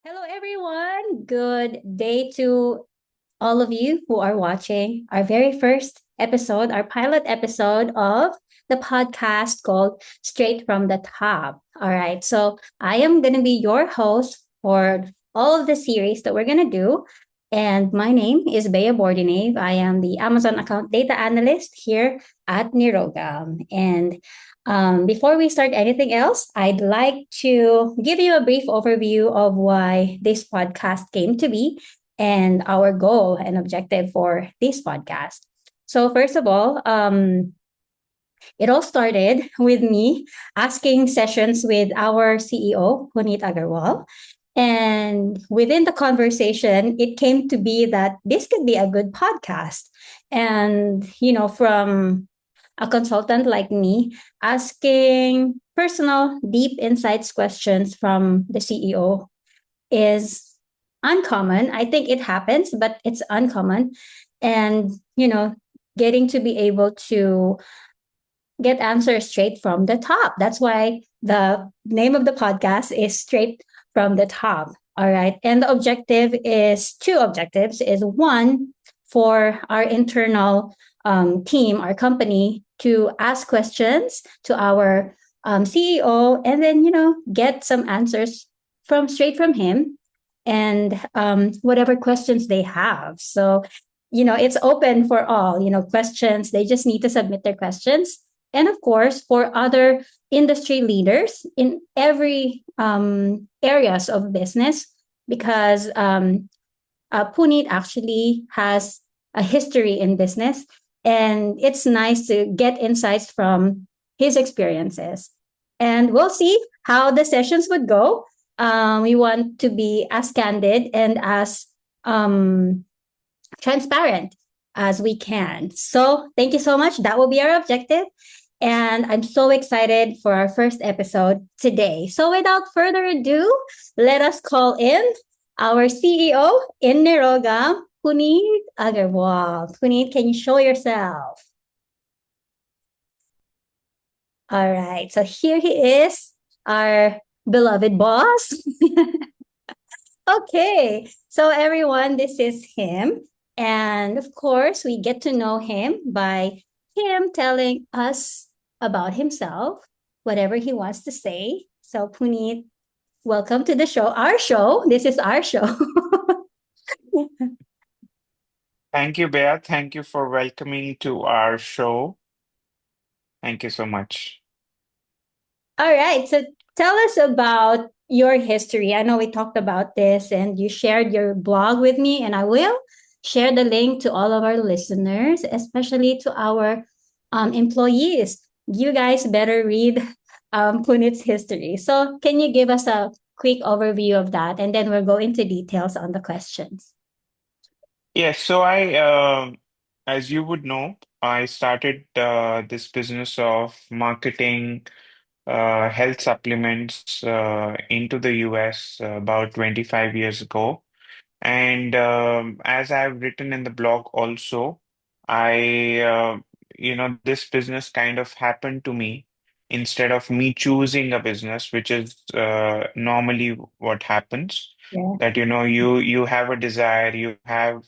Hello, everyone. Good day to all of you who are watching our very first episode, our pilot episode of the podcast called Straight from the Top. All right. So I am going to be your host for all of the series that we're going to do. And my name is Bea Bordinave. I am the Amazon account data analyst here at Nirogam. And before we start anything else, I'd like to give you a brief overview of why this podcast came to be and our goal and objective for this podcast. So, first of all, it all started with me asking sessions with our CEO, Puneet Agarwal. And within the conversation, it came to be that this could be a good podcast. And, from a consultant like me, asking personal, deep insights questions from the CEO is uncommon. I think it happens, but it's uncommon. And, getting to be able to get answers straight from the top. That's why the name of the podcast is Straight from the Top. All right. And the objective is two objectives is one for our internal team, our company to ask questions to our CEO and then, get some answers from straight from him and whatever questions they have. So, it's open for all, questions. They just need to submit their questions and of course for other industry leaders in every areas of business because Puneet actually has a history in business and it's nice to get insights from his experiences and we'll see how the sessions would go. We want to be as candid and as transparent as we can. So thank you so much. That will be our objective. And I'm so excited for our first episode today. So without further ado, let us call in our CEO in Nirogam, Puneet Agarwal. Puneet, can you show yourself? All right. So here he is, our beloved boss. Okay. So everyone, this is him. And of course, we get to know him by him telling us about himself, whatever he wants to say. So, Puneet, welcome to the show, our show. This is our show. Thank you, Bea. Thank you for welcoming to our show. Thank you so much. All right. So, tell us about your history. I know we talked about this and you shared your blog with me, and I will share the link to all of our listeners, especially to our employees. You guys better read Puneet's history. So, can you give us a quick overview of that? And then we'll go into details on the questions. Yes, as you would know, I started this business of marketing health supplements into the US about 25 years ago. And as I've written in the blog also, this business kind of happened to me instead of me choosing a business, which is normally what happens. Yeah. That, you have a desire, you have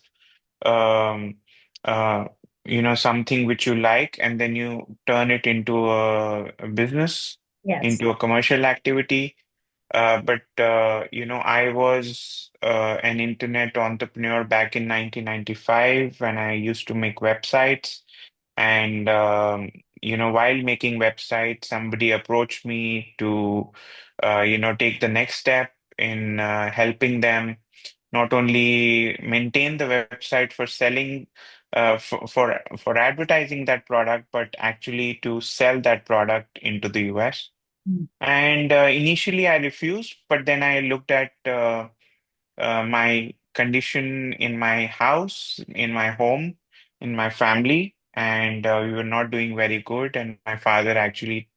um, uh, something which you like, and then you turn it into a business, Yes. into a commercial activity. I was an internet entrepreneur back in 1995 when I used to make websites. And, while making websites, somebody approached me to, take the next step in helping them not only maintain the website for selling, for advertising that product, but actually to sell that product into the US. Mm. And initially, I refused, but then I looked at my condition in my house, in my home, in my family, and we were not doing very good. And my father actually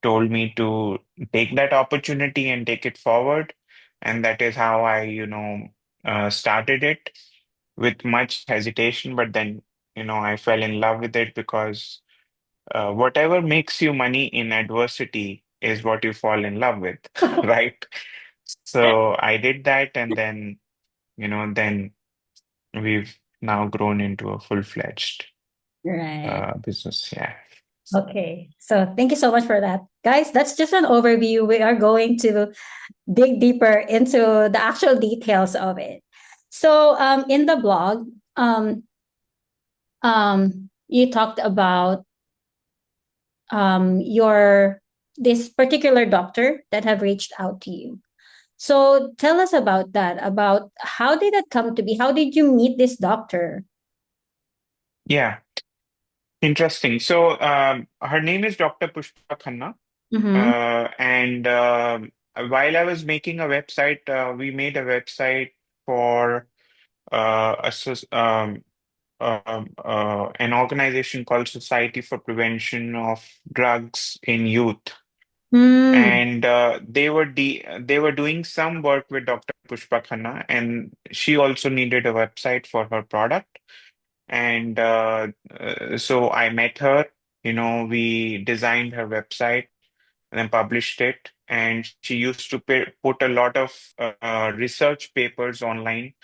told me to take that opportunity and take it forward. And that is how I, started it with much hesitation. But then, I fell in love with it because whatever makes you money in adversity is what you fall in love with, right? So I did that, and then, then we've now grown into a full-fledged Right. business. Yeah. Okay. So thank you so much for that. Guys, that's just an overview. We are going to dig deeper into the actual details of it. So in the blog, you talked about your this particular doctor that have reached out to you. So tell us about that. About how did that come to be? How did you meet this doctor? Yeah. Interesting. So her name is Dr. Pushpa Khanna. Mm-hmm. And while I was making a website, we made a website for a, an organization called Society for Prevention of Drugs in Youth. Mm-hmm. And they were doing some work with Dr. Pushpa Khanna, and she also needed a website for her product. And so I met her. We designed her website and then published it. And she used to put a lot of research papers online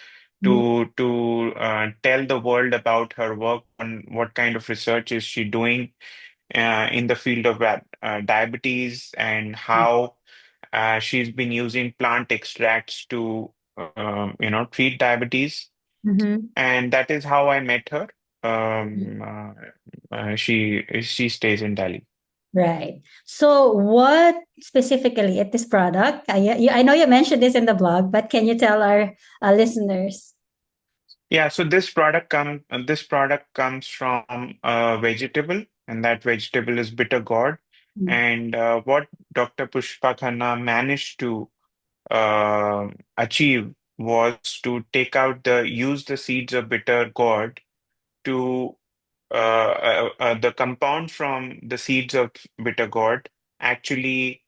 to tell the world about her work on what kind of research is she doing in the field of diabetes, and how she's been using plant extracts to treat diabetes. Mm-hmm. And that is how I met her. She stays in Delhi. Right. So, what specifically at this product? I know you mentioned this in the blog, but can you tell our listeners? Yeah, so this product comes from a vegetable, and that vegetable is bitter gourd. Mm. And what Dr. Pushpa Khanna managed to achieve was to use the seeds of bitter gourd to the compound from the seeds of bitter gourd. Actually,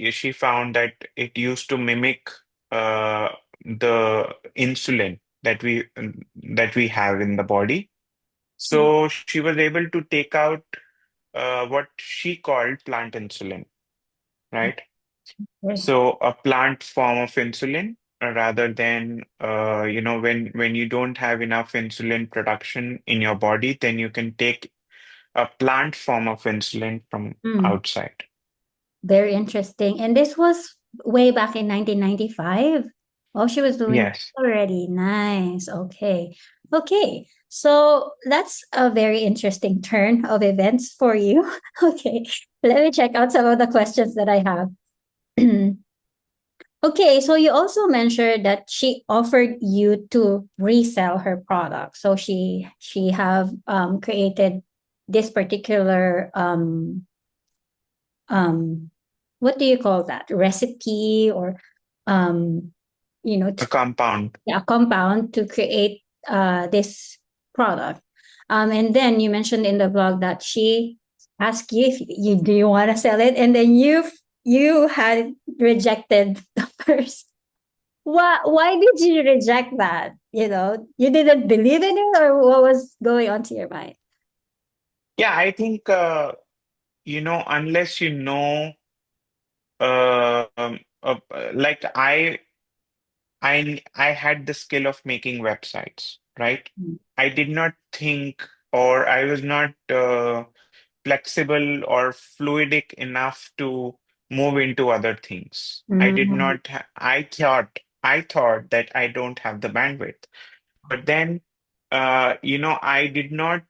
she found that it used to mimic the insulin that we have in the body. So she was able to take out what she called plant insulin, right? Okay. So a plant form of insulin, rather than when you don't have enough insulin production in your body, then you can take a plant form of insulin from Mm. outside. Very interesting. And this was way back in 1995. Oh, she was doing Yes. already. Nice. Okay. Okay. So that's a very interesting turn of events for you. Okay. Let me check out some of the questions that I have. Okay, so you also mentioned that she offered you to resell her product. So she have created this particular um what do you call that, recipe, or um A to, compound. yeah, a compound to create this product. And then you mentioned in the blog that she asked you if you do you want to sell it, and then you had rejected the first. Why did you reject that? You didn't believe in it, or what was going on to your mind? Yeah, I think unless like I had the skill of making websites, right? Mm. I did not think, or I was not flexible or fluidic enough to move into other things. I did Mm. not I thought that I don't have the bandwidth. But then, I did not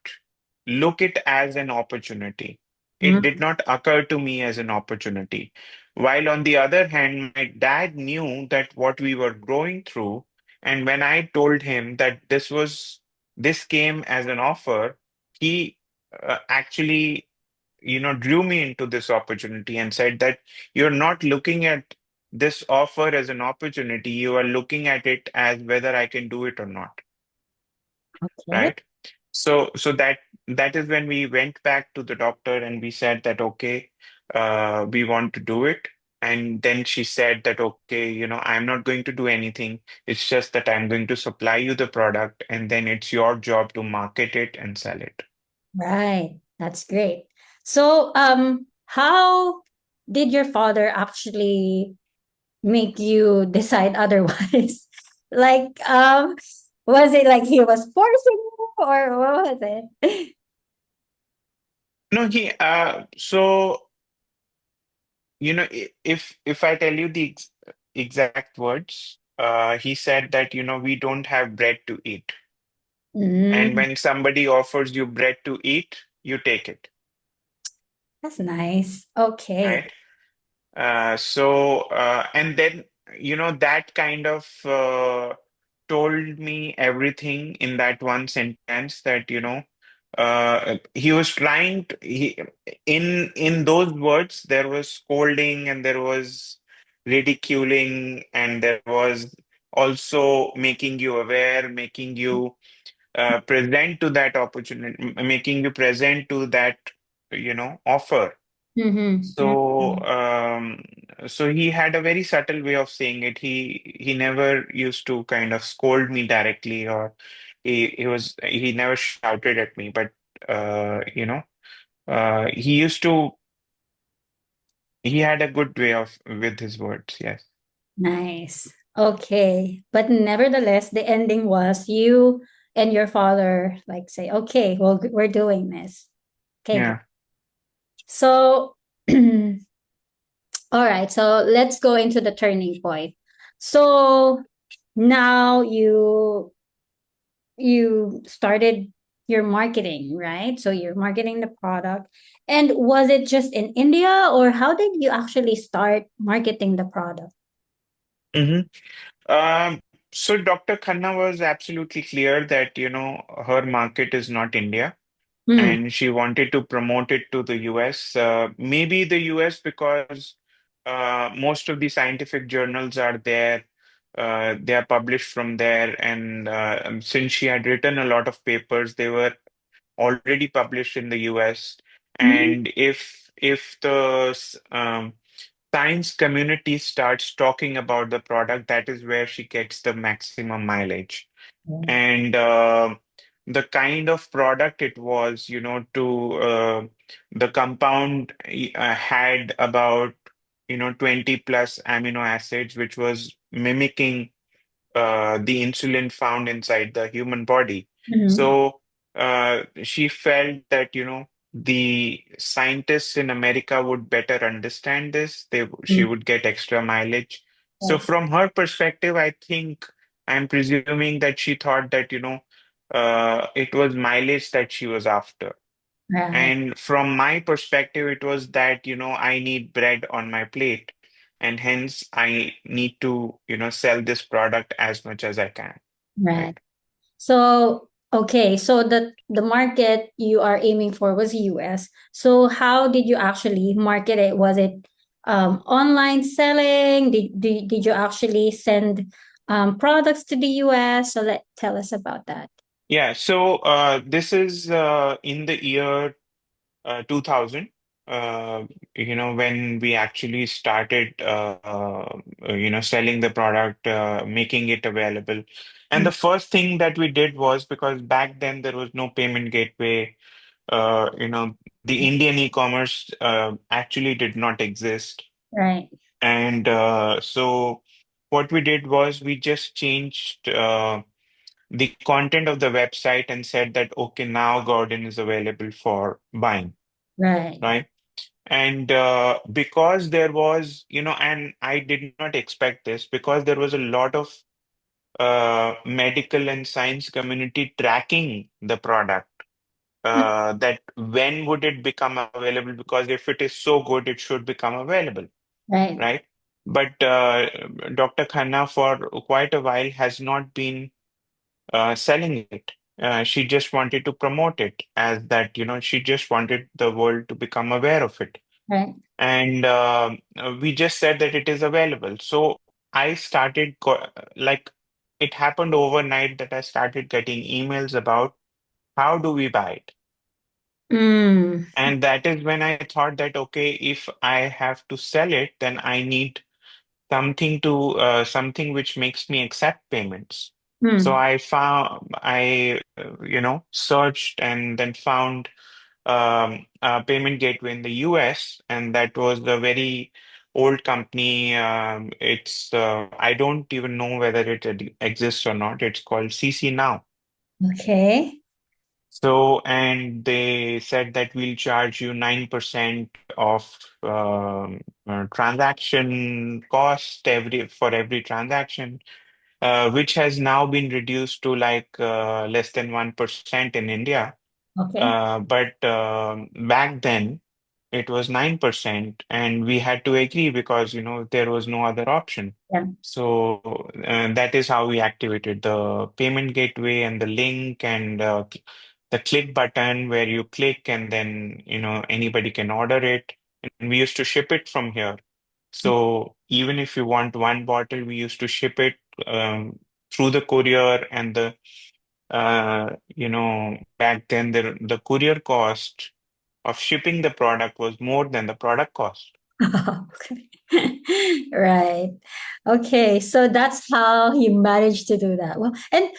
look it as an opportunity. It did Mm. not occur to me as an opportunity. While on the other hand, my dad knew that what we were going through, and when I told him that this came as an offer, he actually, drew me into this opportunity and said that you're not looking at this offer as an opportunity, you are looking at it as whether I can do it or not, Okay. right? So that is when we went back to the doctor and we said that, okay, we want to do it. And then she said that, okay, I'm not going to do anything. It's just that I'm going to supply you the product, and then it's your job to market it and sell it. Right. That's great. So, how did your father actually? make you decide otherwise? Like, was it like he was forcing you, or what was it? No, so if I tell you the exact words, he said that, we don't have bread to eat. And Mm, when somebody offers you bread to eat, you take it, that's nice. Okay. right? And then, that kind of told me everything in that one sentence that, he was in those words, there was scolding and there was ridiculing and there was also making you aware, making you present to that opportunity, making you present to that, offer. Mm-hmm. So, Mm-hmm. so he had a very subtle way of saying it. He never used to kind of scold me directly, or he never shouted at me. But he used to. He had a good way of with his words. Yes. Nice. Okay. But nevertheless, the ending was you and your father like say, okay, well, we're doing this. Okay, good. Yeah. So, all right. So let's go into the turning point. So now you started your marketing, right? So you're marketing the product. And was it just in India, or how did you actually start marketing the product? hmm so Dr. Khanna was absolutely clear that, her market is not India. Mm, And she wanted to promote it to the US. Maybe the US because most of the scientific journals are there. They are published from there, and since she had written a lot of papers, they were already published in the US. mm, And if the science community starts talking about the product, that is where she gets the maximum mileage. mm, And the kind of product it was, the compound had about, 20 plus amino acids, which was mimicking the insulin found inside the human body. mhm, So she felt that, the scientists in America would better understand this. She mm, would get extra mileage. So right, from her perspective, I think I'm presuming that she thought that, it was mileage that she was after. right, And from my perspective, it was that, I need bread on my plate. And hence I need to, sell this product as much as I can. right. Right. So, okay, so the market you are aiming for was US. So how did you actually market it? Was it online selling? Did you actually send products to the US? So let tell us about that. Yeah. So this is in the year 2000, uh, when we actually started, selling the product, making it available. And Mm, the first thing that we did was because back then there was no payment gateway, the Indian e-commerce actually did not exist. right, And so what we did was we just changed the content of the website and said that, okay, now Gordon is available for buying, right. right? And because there was, and I did not expect this, because there was a lot of medical and science community tracking the product, Mm, that when would it become available? Because if it is so good, it should become available, right, right? But Dr. Khanna for quite a while has not been selling it. She just wanted to promote it as that, she just wanted the world to become aware of it. right. And we just said that it is available. So I started, like, it happened overnight that I started getting emails about how do we buy it? Mm, And that is when I thought that, okay, if I have to sell it, then I need something which makes me accept payments. So mm, I searched and then found a payment gateway in the US, and that was the very old company. I don't even know whether it exists or not. It's called CC Now. Okay. So, and they said that we'll charge you 9% of transaction cost for every transaction, which has now been reduced to like less than 1% in India. Okay. But back then it was 9%, and we had to agree because, there was no other option. Yeah. So that is how we activated the payment gateway and the link and the click button where you click and then, anybody can order it. And we used to ship it from here. So even if you want one bottle, we used to ship it through the courier, and back then the courier cost of shipping the product was more than the product cost. Okay. Right. Okay. So that's how you managed to do that. Well, and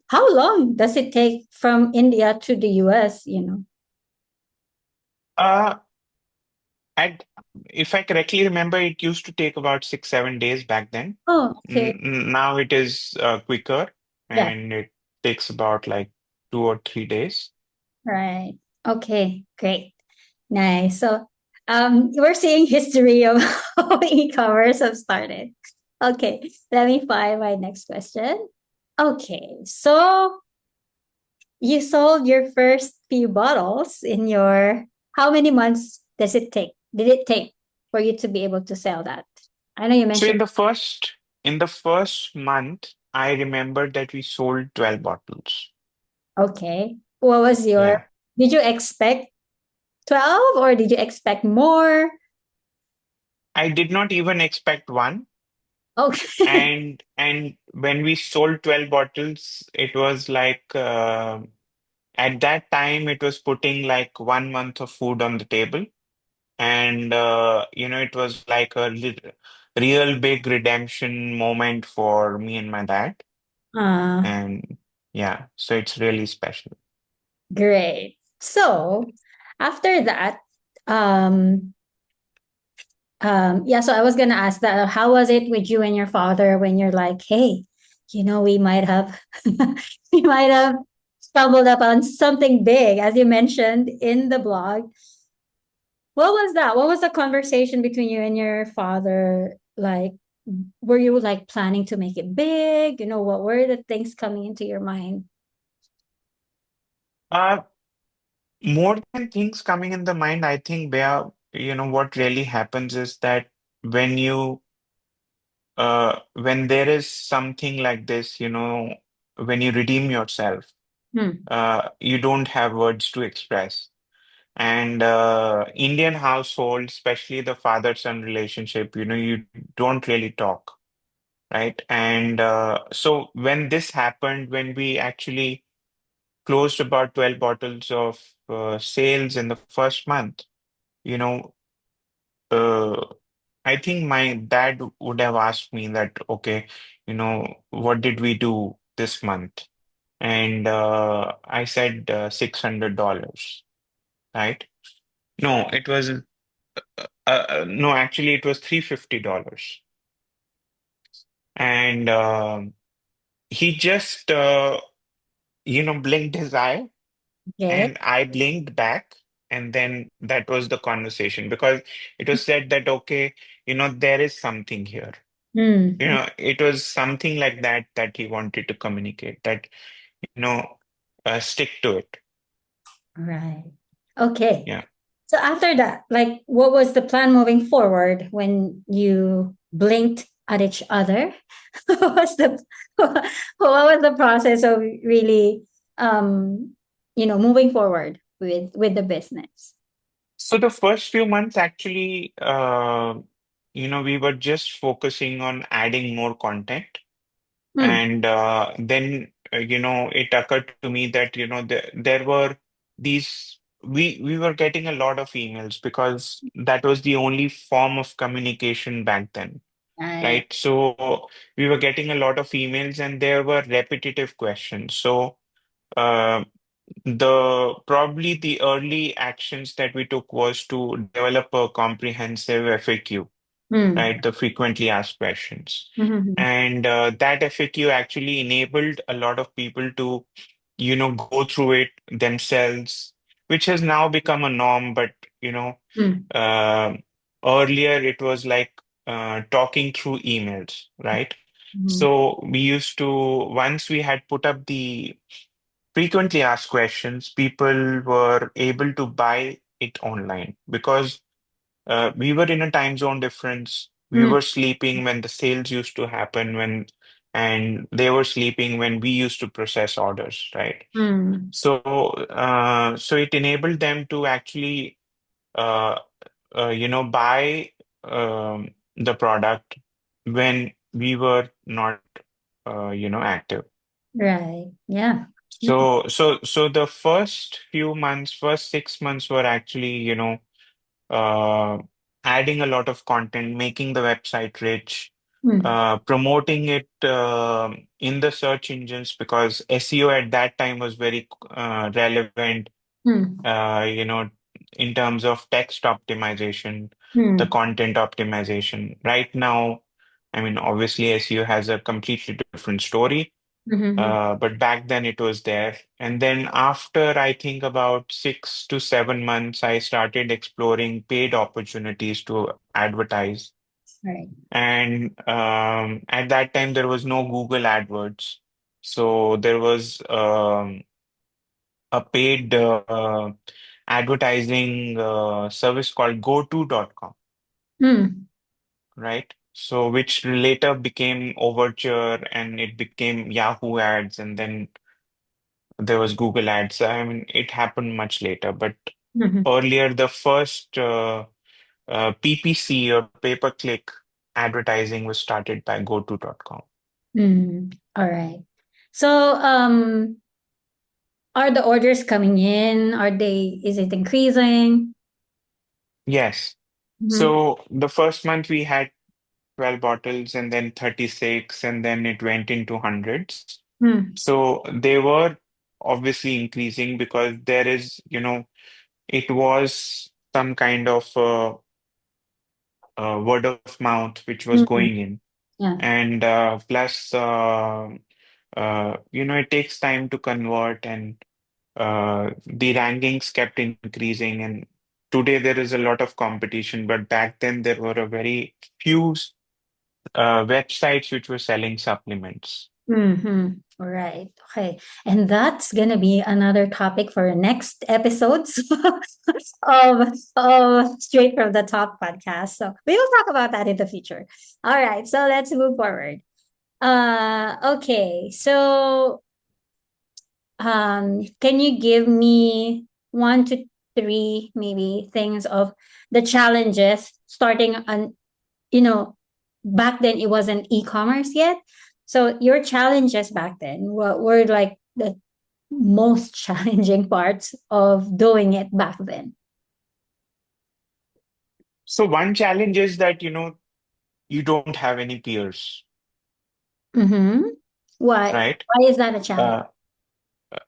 how long does it take from India to the US, you know? Uh, and if I correctly remember, it used to take about 6, 7 days back then. Oh, okay. Now it is quicker, Yeah. and it takes about like 2 or 3 days. Right. Okay. Great. Nice. So we're seeing history of how e-commerce have started. Okay. Let me find my next question. Okay. So you sold your first few bottles in your how many months did it take for you to be able to sell that? I know you So mentioned in the first month, I remember that we sold 12 bottles. okay. What was your Yeah. did you expect 12 or did you expect more? I did not even expect one. Okay. And when we sold 12 bottles, it was like at that time it was putting like 1 month of food on the table. And it was like a real big redemption moment for me and my dad. uh And yeah, so it's really special. Great. So after that, um yeah, so I was gonna ask that how was it with you and your father when you're like, hey, we might have we might have stumbled upon something big, as you mentioned in the blog. What was that? What was the conversation between you and your father like? Were you like planning to make it big? What were the things coming into your mind? Uh, More than things coming in the mind, I think, Bea, what really happens is that when when there is something like this, when you redeem yourself, Hmm. you don't have words to express. And Indian household, especially the father-son relationship, you don't really talk, right? And so when this happened, when we actually closed about 12 bottles of sales in the first month, you know, uh, I think my dad would have asked me that, okay, what did we do this month? And I said $600, right? No, it was no, actually, it was $350. And he just, blinked his eye, Okay. and I blinked back. And then that was the conversation because it was said that, okay, there is something here. Hmm. It was something like that that he wanted to communicate that, you know, stick to it. Right. Okay. Yeah. So after that, like, what was the plan moving forward when you blinked at each other? What was the what was the process of really, moving forward with the business? So the first few months, actually, we were just focusing on adding more content. Hmm. And then, it occurred to me that, there were we were getting a lot of emails because that was the only form of communication back then, Right. right? So we were getting a lot of emails and there were repetitive questions. So uh, probably the early actions that we took was to develop a comprehensive FAQ. Mm. right? The frequently asked questions. Mhm. And that FAQ actually enabled a lot of people to, go through it themselves, which has now become a norm. But, you know, Mm. uh, earlier it was like talking through emails, right? Mhm. So we used to, once we had put up the frequently asked questions, people were able to buy it online because we were in a time zone difference. We Mm. were sleeping when the sales used to happen and they were sleeping when we used to process orders, right? Mm. So it enabled them to actually, uh, buy the product when we were not, active. Right. Yeah. Mm. So the first few months, first 6 months were actually, uh, adding a lot of content, making the website rich, Mm. promoting it in the search engines because SEO at that time was very relevant, Mm. in terms of text optimization, the Mm. content optimization. Right now, I mean, obviously SEO has a completely different story, Mhm. but back then it was there. And then after I think about 6 to 7 months, I started exploring paid opportunities to advertise. Right. And at that time, there was no Google AdWords. So there was a paid advertising service called goto.com, Mm. right? So which later became Overture and it became Yahoo Ads and then there was Google Ads. I mean, it happened much later, but Mhm. earlier, the first PPC or pay-per-click advertising was started by goto.com. Mm. All right. So, are the orders coming in? Is it increasing? Yes. Mhm. So the first month we had 12 bottles and then 36 and then it went into hundreds. Mm. So they were obviously increasing because there is, it was some kind of word of mouth which was Mm. going in. Yeah. And plus, it takes time to convert, and the rankings kept increasing. And today there is a lot of competition, but back then there were a very few websites which were selling supplements. Mhm. Right. Okay. And that's gonna be another topic for next episodes of Straight from the Top podcast. So we will talk about that in the future. All right. So let's move forward. Okay. So can you give me 1 to 3 maybe things of the challenges starting on, you know, back then it wasn't e-commerce yet. So your challenges back then, what were like the most challenging parts of doing it back then? So one challenge is that, you don't have any peers, Mm-hmm. Why? right? Why is that a challenge? Uh,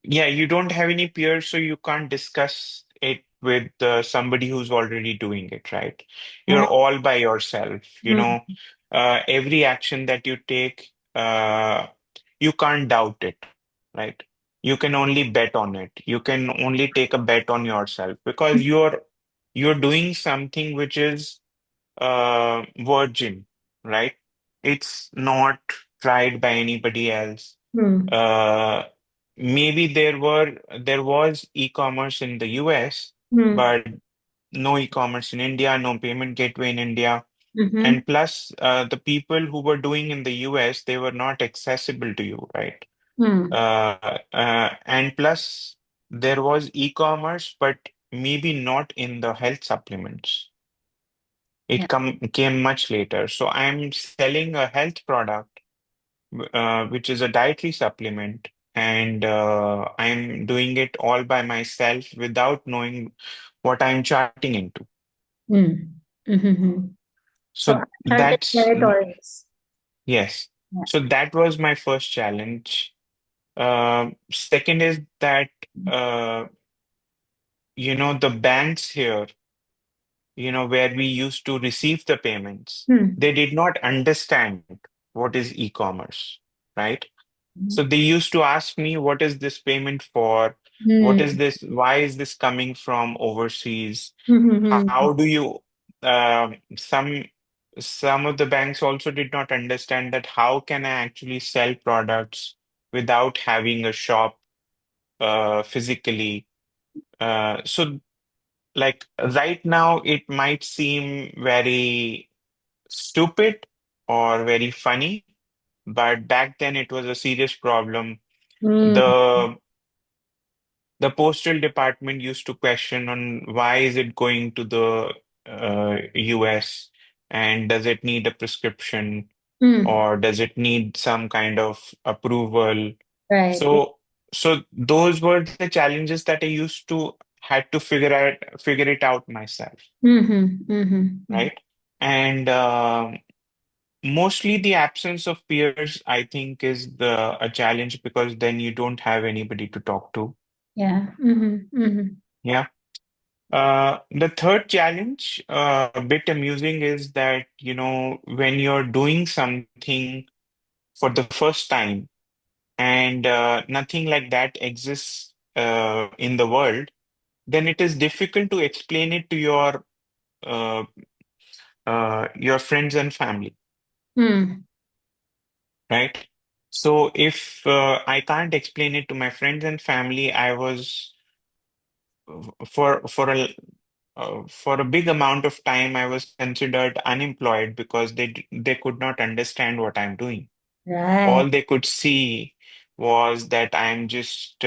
Yeah, you don't have any peers, so you can't discuss it with somebody who's already doing it, right? You're Oh, all by yourself. mm, Every action that you take, you can't doubt it, right? You can only bet on it. You can only take a bet on yourself because you're doing something which is virgin, right? It's not tried by anybody else. mm, uh, Maybe there was e-commerce in the US, mm, but no e-commerce in India, no payment gateway in India. mm-hmm, And plus, the people who were doing in the US, they were not accessible to you, right? mm, And plus, there was e-commerce, but maybe not in the health supplements. yeah. It came much later. So I'm selling a health product which is a dietary supplement, and I'm doing it all by myself without knowing what I'm charting into. Mm, mm-hmm. So So uncharted that's territories. yes. Yeah. So that was my first challenge. Second is that the banks here. where we used to receive the payments, Hmm. they did not understand what is e-commerce, right? So they used to ask me, what is this payment for? What is Hmm. this? Why is this coming from overseas? Hmm. How do you, some of the banks also did not understand that how can I actually sell products without having a shop physically? So like right now, it might seem very stupid or very funny, but back then it was a serious problem. Hmm. The the postal department used to question on why is it going to the US, and does it need a prescription, Hmm. or does it need some kind of approval? Right. So those were the challenges that I used to had to figure it out myself, Mm-hmm. Mm-hmm. right? And mostly the absence of peers, I think, is the a challenge because then you don't have anybody to talk to. Yeah. Mm-hmm. Mm-hmm. Yeah. The third challenge, a bit amusing, is that, when you're doing something for the first time and nothing like that exists in the world, then it is difficult to explain it to uh, your friends and family, Hmm. right? So if I can't explain it to my friends and family, I was for a big amount of time I was considered unemployed because they could not understand what I'm doing. Right. All they could see was that I'm just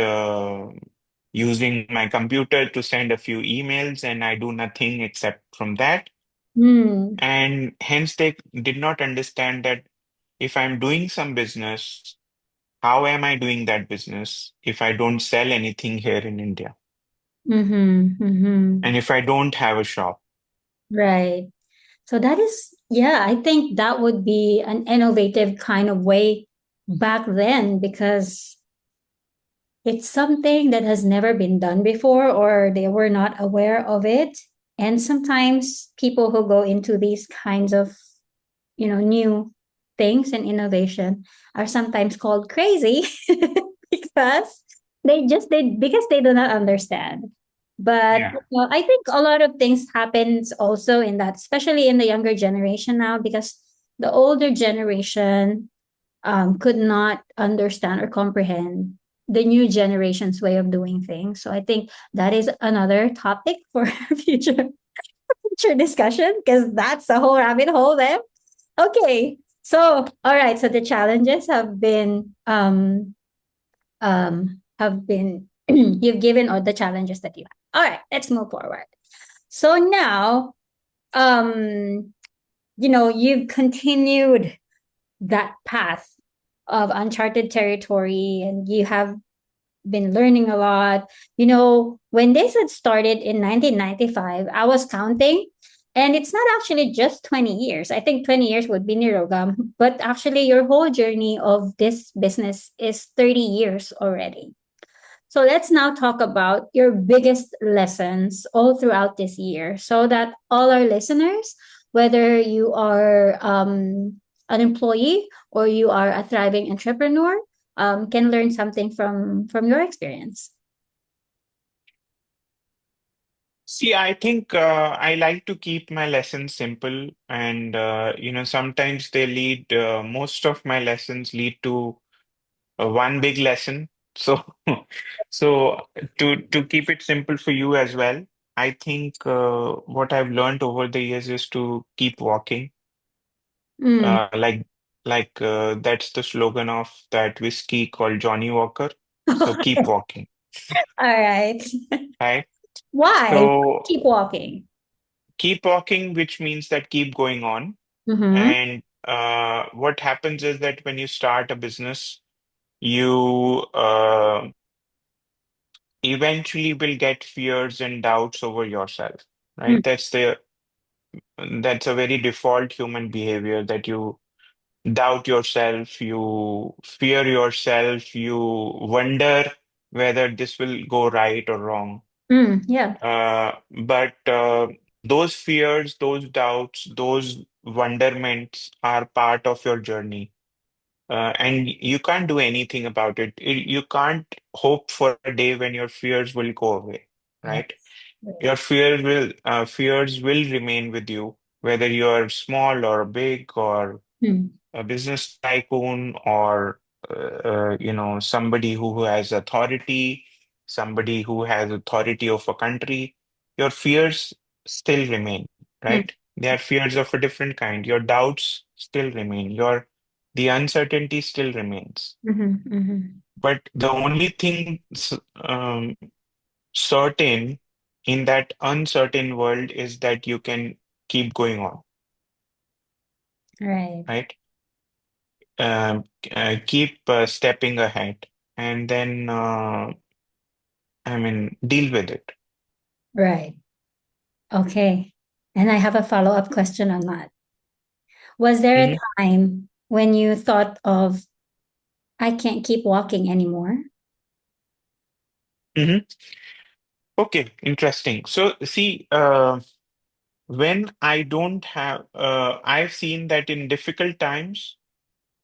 using my computer to send a few emails and I do nothing except from that. Hmm. And hence they did not understand that if I'm doing some business, how am I doing that business if I don't sell anything here in India? Mm-hmm. Mm-hmm. And if I don't have a shop? Right. So that is, yeah, I think that would be an innovative kind of way back then because it's something that has never been done before or they were not aware of it. And sometimes people who go into these kinds of, new things and innovation are sometimes called crazy because they do not understand. But Yeah. I think a lot of things happens also in that, especially in the younger generation now, because the older generation could not understand or comprehend the new generation's way of doing things. So I think that is another topic for future discussion because that's a whole rabbit hole there. Okay. So all right. So the challenges have been you've given all the challenges that you have. All right, let's move forward. So now you've continued that path of uncharted territory and you have been learning a lot. When this had started in 1995, I was counting, and it's not actually just 20 years. I think 20 years would be Nirogam, but actually, your whole journey of this business is 30 years already. So let's now talk about your biggest lessons all throughout this year so that all our listeners, whether you are an employee or you are a thriving entrepreneur, can learn something from your experience. See, I think I like to keep my lessons simple, and sometimes most of my lessons lead to one big lesson. So, so to keep it simple for you as well, I think what I've learned over the years is to keep walking. Mm. Uh, like that's the slogan of that whiskey called Johnny Walker. So keep walking, All right. right? Why? So Keep walking. keep walking, which means that keep going on. Mm-hmm. And what happens is that when you start a business, you eventually will get fears and doubts over yourself, right? That's a very default human behavior that you doubt yourself, you fear yourself, you wonder whether this will go right or wrong. Yeah. But Those fears, those doubts, those wonderments are part of your journey. And you can't do anything about it. You can't hope for a day when your fears will go away, Yes. right? Yes. Your fears will remain with you, whether you're small or big or Hmm. a business tycoon or somebody who has authority, somebody who has authority of a country. Your fears still remain, Hmm. right? They are fears of a different kind. Your doubts still remain. Your the uncertainty still remains. Mhm, mhm. But the only thing certain in that uncertain world is that you can keep going on, Right, right? Keep stepping ahead and then, deal with it. right. Okay. And I have a follow-up question on that. Was there a Hmm. time when you thought of, I can't keep walking anymore? Hmm. Okay, interesting. So, see, when I don't have, I've seen that in difficult times,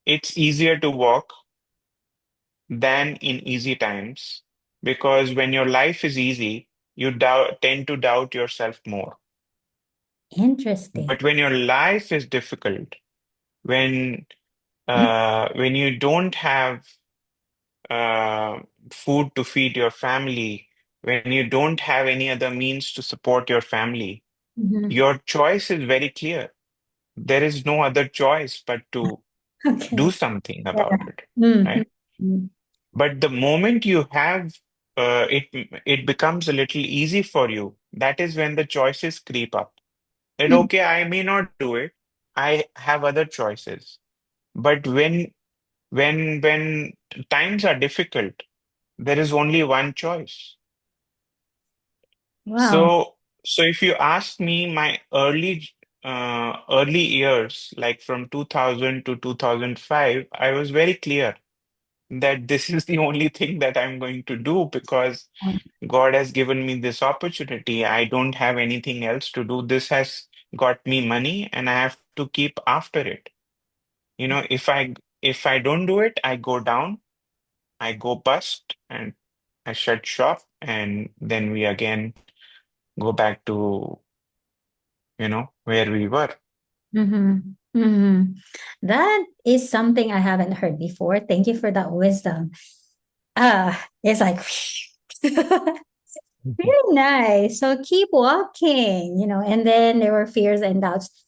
it's easier to walk than in easy times because when your life is easy, you tend to doubt yourself more. Interesting. But when your life is difficult, when when you don't have uh, food to feed your family, when you don't have any other means to support your family, Mhm. your choice is very clear. There is no other choice but to do Okay. something Yeah. about it, Mhm, right? mhm, But the moment you have it, it becomes a little easy for you. That is when the choices creep up. That mhm. okay, I may not do it. I have other choices. But when times are difficult, there is only one choice. Wow. So if you ask me my early years, like from 2000 to 2005, I was very clear that this is the only thing that I'm going to do because God has given me this opportunity. I don't have anything else to do. This has got me money and I have to keep after it. If I don't do it, I go down, I go bust, and I shut shop, and then we again go back to, where we were. Mhm, mhm. That is something I haven't heard before. Thank you for that wisdom. It's like Mhm. really nice. So keep walking, and then there were fears and doubts.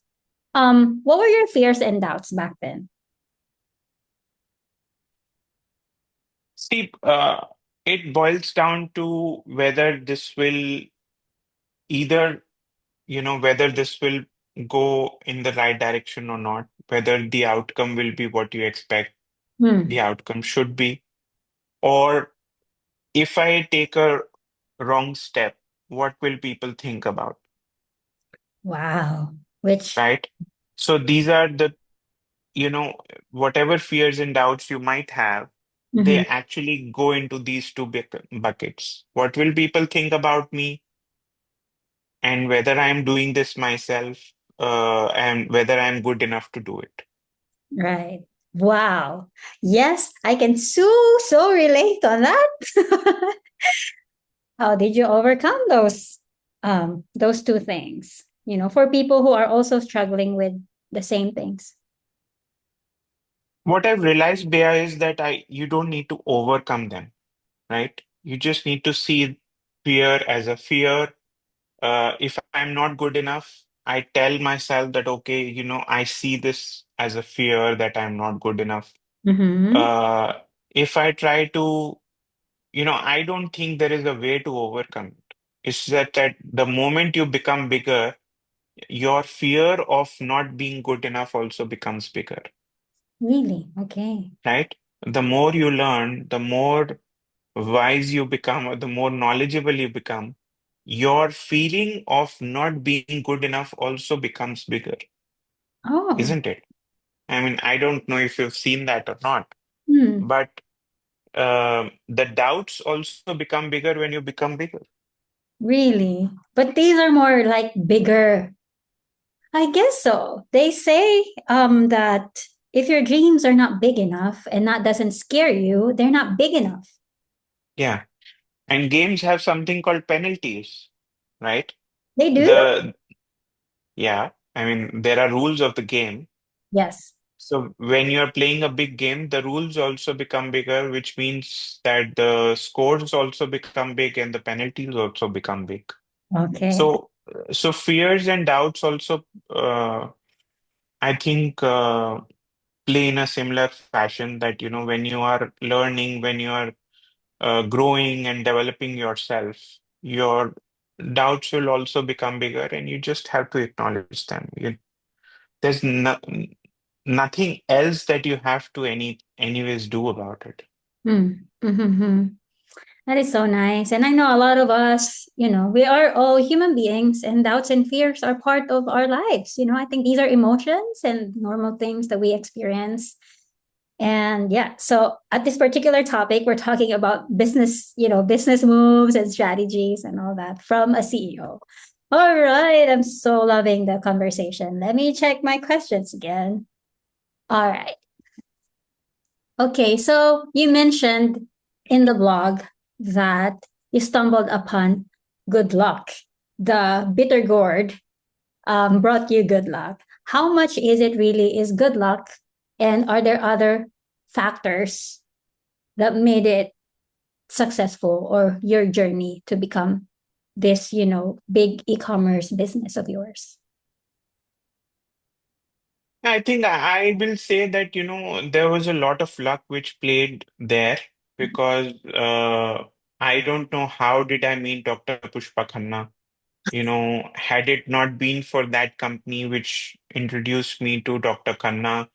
What were your fears and doubts back then? See, it boils down to whether this will either, whether this will go in the right direction or not, whether the outcome will be what you expect the Hmm. outcome should be, or if I take a wrong step, what will people think about, Wow. Which, right? So these are the, you know, whatever fears and doubts you might have, they mhm, actually go into these two buckets. What will people think about me, and whether I'm doing this myself, and whether I'm good enough to do it. right. Wow. Yes, I can so relate on that. How did you overcome those two things? For people who are also struggling with the same things. What I've realized, Bea, is that you don't need to overcome them, right? You just need to see fear as a fear. If I'm not good enough, I tell myself that, okay, I see this as a fear that I'm not good enough. Mm-hmm. Uh, if I try to, I don't think there is a way to overcome it. It's that the moment you become bigger, your fear of not being good enough also becomes bigger, Really? Okay. right? The more you learn, the more wise you become, or the more knowledgeable you become, your feeling of not being good enough also becomes bigger, Oh. isn't it? I mean, I don't know if you've seen that or not, Hmm. but the doubts also become bigger when you become bigger. Really? But these are more like bigger. I guess so. They say that if your dreams are not big enough and that doesn't scare you, they're not big enough. Yeah. And games have something called penalties, right? They do? The Yeah, I mean there are rules of the game. Yes. So when you're playing a big game, the rules also become bigger, which means that the scores also become big and the penalties also become big. Okay. So fears and doubts also, I think, play in a similar fashion that, when you are learning, when you are growing and developing yourself, your doubts will also become bigger, and you just have to acknowledge them. There's nothing else that you have to anyways do about it. Mm. Mm-hmm. That is so nice. And I know a lot of us, we are all human beings and doubts and fears are part of our lives. I think these are emotions and normal things that we experience. And yeah, so at this particular topic, we're talking about business, business moves and strategies and all that from a CEO. All right. I'm so loving the conversation. Let me check my questions again. All right. Okay. So you mentioned in the blog that you stumbled upon good luck. The Bittergourd brought you good luck. How much is it really is good luck? And are there other factors that made it successful or your journey to become this, big e-commerce business of yours? I think I will say that, there was a lot of luck which played there because I don't know how did I meet Dr. Pushpa Khanna. Had it not been for that company which introduced me to Dr. Khanna,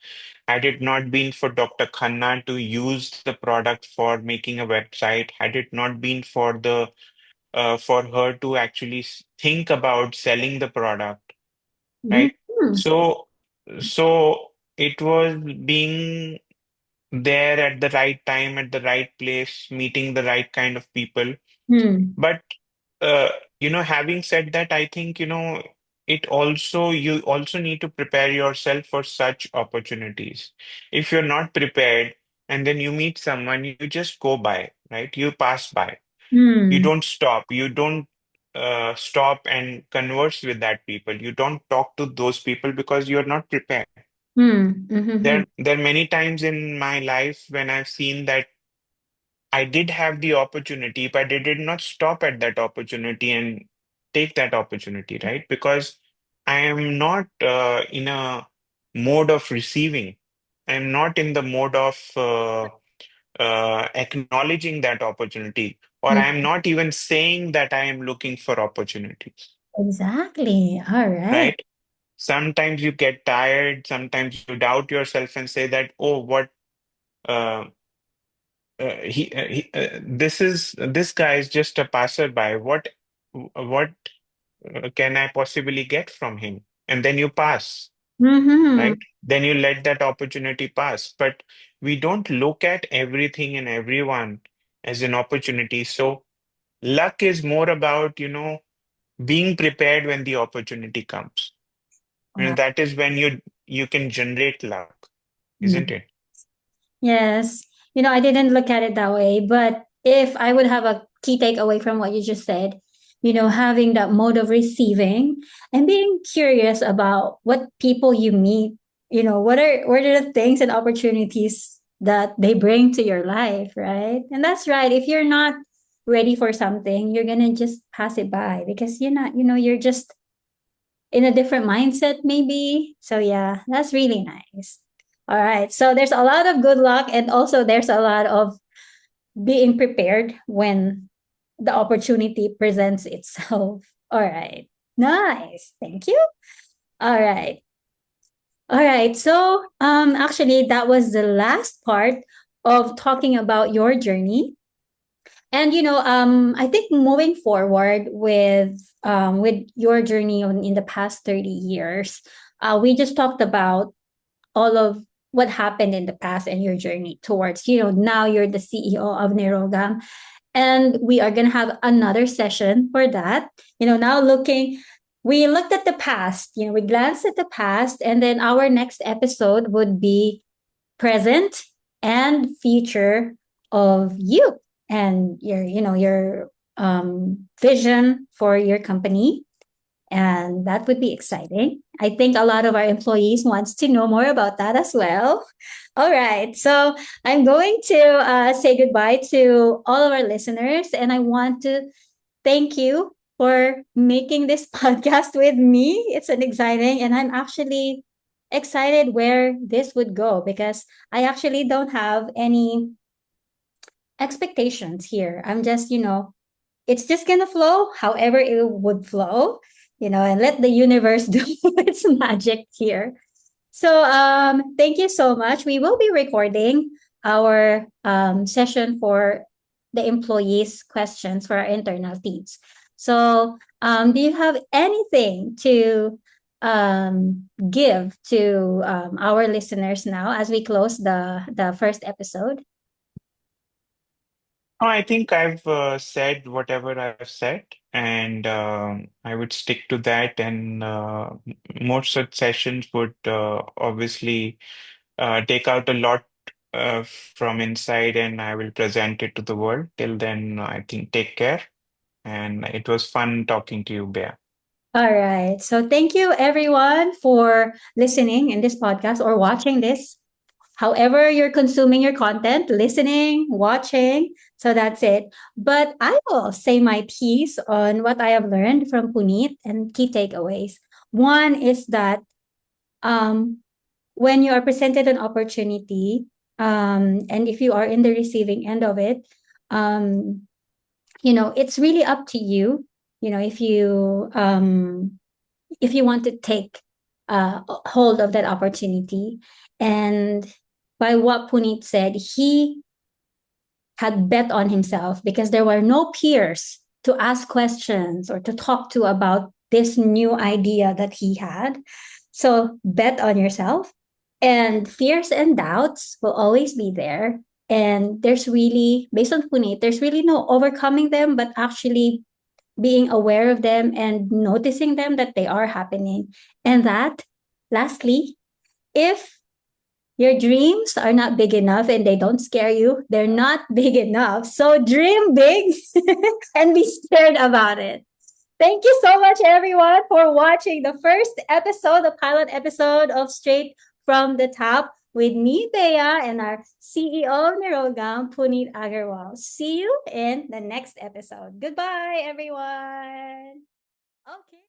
had it not been for Dr. Khanna to use the product for making a website, had it not been for her to actually think about selling the product, right? Mhm. So it was being there at the right time, at the right place, meeting the right kind of people. Hmm. But uh, having said that, I think, you also need to prepare yourself for such opportunities. If you're not prepared and then you meet someone, you just go by, right? You pass by. You Hmm. don't stop. You don't stop and converse with that people. You don't talk to those people because you're not prepared. Hmm. Mm-hmm. There are many times in my life when I've seen that I did have the opportunity, but I did not stop at that opportunity and take that opportunity, right? Because I am not in a mode of receiving. I'm not in the mode of acknowledging that opportunity, or I am not even saying that I am looking for opportunities, Exactly. All right. right? Sometimes you get tired, sometimes you doubt yourself and say that, oh, uh, this guy is just a passerby. What can I possibly get from him? And then you pass, Mm-hmm. right? Then you let that opportunity pass. But we don't look at everything and everyone as an opportunity. So luck is more about, being prepared when the opportunity comes. And that is when you can generate luck, isn't Wow. it? Yes. I didn't look at it that way, but if I would have a key takeaway from what you just said, having that mode of receiving and being curious about what people you meet, what are the things and opportunities that they bring to your life, right? And that's right. If you're not ready for something, you're gonna just pass it by because you're not, you're just in a different mindset, maybe. So yeah, that's really nice. All right. So there's a lot of good luck, and also there's a lot of being prepared when the opportunity presents itself. All right. Nice. Thank you. All right. All right. So actually that was the last part of talking about your journey. And I think moving forward with your journey in the past 30 years, we just talked about all of what happened in the past and your journey towards, now you're the CEO of Nirogam. And we are going to have another session for that. Now we looked at the past, we glanced at the past, and then our next episode would be present and future of you and your vision for your company, and that would be exciting. I think a lot of our employees wants to know more about that as well. All right, so I'm going to say goodbye to all of our listeners, and I want to thank you for making this podcast with me. It's an exciting, and I'm actually excited where this would go because I actually don't have any expectations here. I'm just, it's just gonna flow however it would flow, and let the universe do its magic here. So thank you so much. We will be recording our session for the employees' questions for our internal teams. So do you have anything to give to our listeners now as we close the first episode? Oh, I think I've said whatever I've said, and I would stick to that. And more such sessions would obviously take out a lot from inside, and I will present it to the world. Till then, I think take care, and it was fun talking to you, Bea. All right. So thank you everyone for listening in this podcast or watching this. However, you're consuming your content, listening, watching. So that's it. But I will say my piece on what I have learned from Puneet and key takeaways. One is that um, when you are presented an opportunity, and if you are in the receiving end of it, um, it's really up to you. If you want to take hold of that opportunity. And by what Puneet said, he had bet on himself because there were no peers to ask questions or to talk to about this new idea that he had. So bet on yourself. And fears and doubts will always be there. And there's really, based on Puneet, there's really no overcoming them, but actually being aware of them and noticing them that they are happening. And that, lastly, if your dreams are not big enough and they don't scare you, they're not big enough. So dream big and be scared about it. Thank you so much, everyone, for watching the first episode, the pilot episode of Straight from the Top with me, Bea, and our CEO of Nirogam, Puneet Agarwal. See you in the next episode. Goodbye, everyone. Okay.